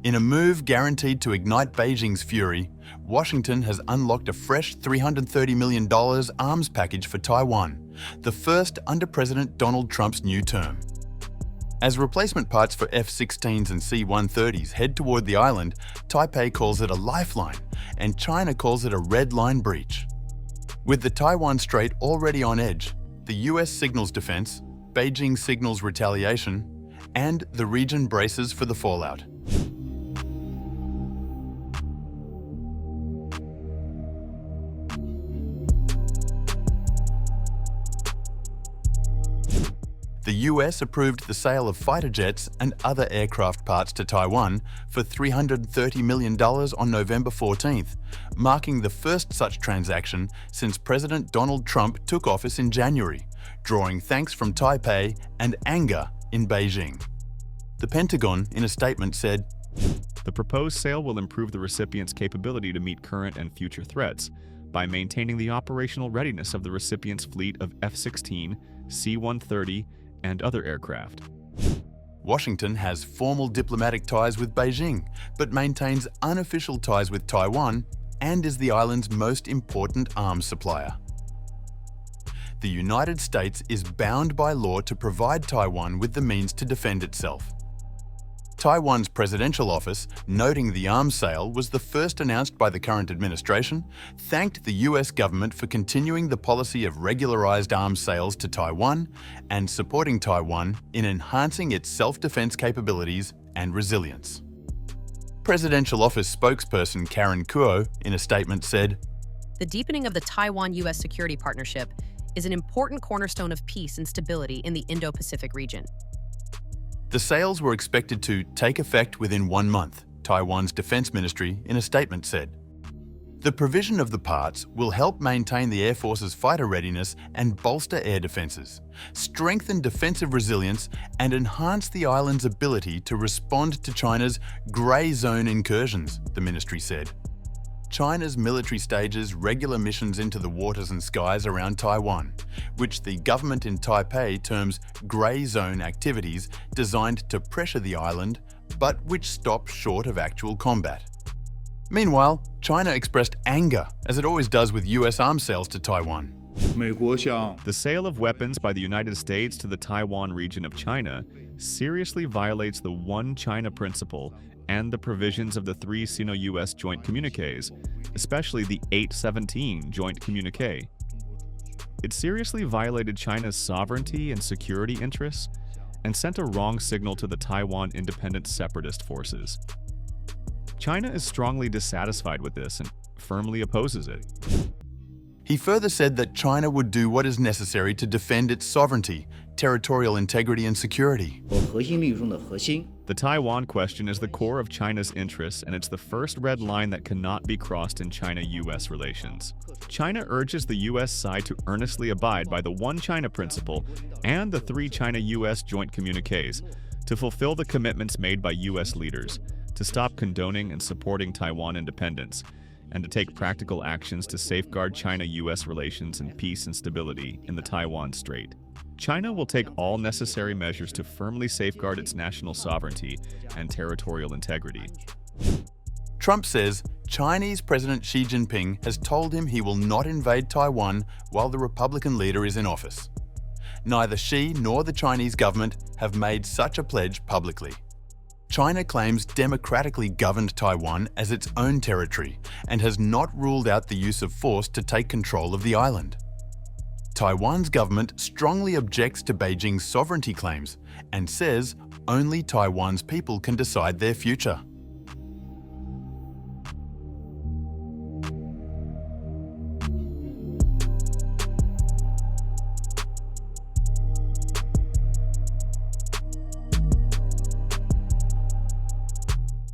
In a move guaranteed to ignite Beijing's fury, Washington has unlocked a fresh $330 million arms package for Taiwan, the first under President Donald Trump's new term. As replacement parts for F-16s and C-130s head toward the island, Taipei calls it a lifeline, and China calls it a red line breach. With the Taiwan Strait already on edge, the US signals defense, Beijing signals retaliation, and the region braces for the fallout. The US approved the sale of fighter jets and other aircraft parts to Taiwan for $330 million on November 14th, marking the first such transaction since President Donald Trump took office in January, drawing thanks from Taipei and anger in Beijing. The Pentagon, in a statement, said, "The proposed sale will improve the recipient's capability to meet current and future threats by maintaining the operational readiness of the recipient's fleet of F-16, C-130, and other aircraft." Washington has formal diplomatic ties with Beijing, but maintains unofficial ties with Taiwan and is the island's most important arms supplier. The United States is bound by law to provide Taiwan with the means to defend itself. Taiwan's presidential office, noting the arms sale was the first announced by the current administration, thanked the US government for continuing the policy of regularized arms sales to Taiwan and supporting Taiwan in enhancing its self-defense capabilities and resilience. Presidential Office spokesperson Karen Kuo, in a statement, said, "The deepening of the Taiwan-US security partnership is an important cornerstone of peace and stability in the Indo-Pacific region." The sales were expected to take effect within 1 month, Taiwan's defense ministry in a statement said. The provision of the parts will help maintain the Air Force's fighter readiness and bolster air defenses, strengthen defensive resilience, and enhance the island's ability to respond to China's grey zone incursions, the ministry said. China's military stages regular missions into the waters and skies around Taiwan, which the government in Taipei terms grey zone activities designed to pressure the island, but which stop short of actual combat. Meanwhile, China expressed anger, as it always does with US arms sales to Taiwan. The sale of weapons by the United States to the Taiwan region of China seriously violates the One China principle and the provisions of the 3 Sino-US joint communiques, especially the 817 joint communique. It seriously violated China's sovereignty and security interests and sent a wrong signal to the Taiwan independent separatist forces. China is strongly dissatisfied with this and firmly opposes it. He further said that China would do what is necessary to defend its sovereignty, territorial integrity and security. The Taiwan question is the core of China's interests, and it's the first red line that cannot be crossed in China-US relations. China urges the US side to earnestly abide by the One China principle and the 3 China-US joint communiques to fulfill the commitments made by US leaders, to stop condoning and supporting Taiwan independence, and to take practical actions to safeguard China-US relations and peace and stability in the Taiwan Strait. China will take all necessary measures to firmly safeguard its national sovereignty and territorial integrity. Trump says Chinese President Xi Jinping has told him he will not invade Taiwan while the Republican leader is in office. Neither Xi nor the Chinese government have made such a pledge publicly. China claims democratically governed Taiwan as its own territory and has not ruled out the use of force to take control of the island. Taiwan's government strongly objects to Beijing's sovereignty claims and says only Taiwan's people can decide their future.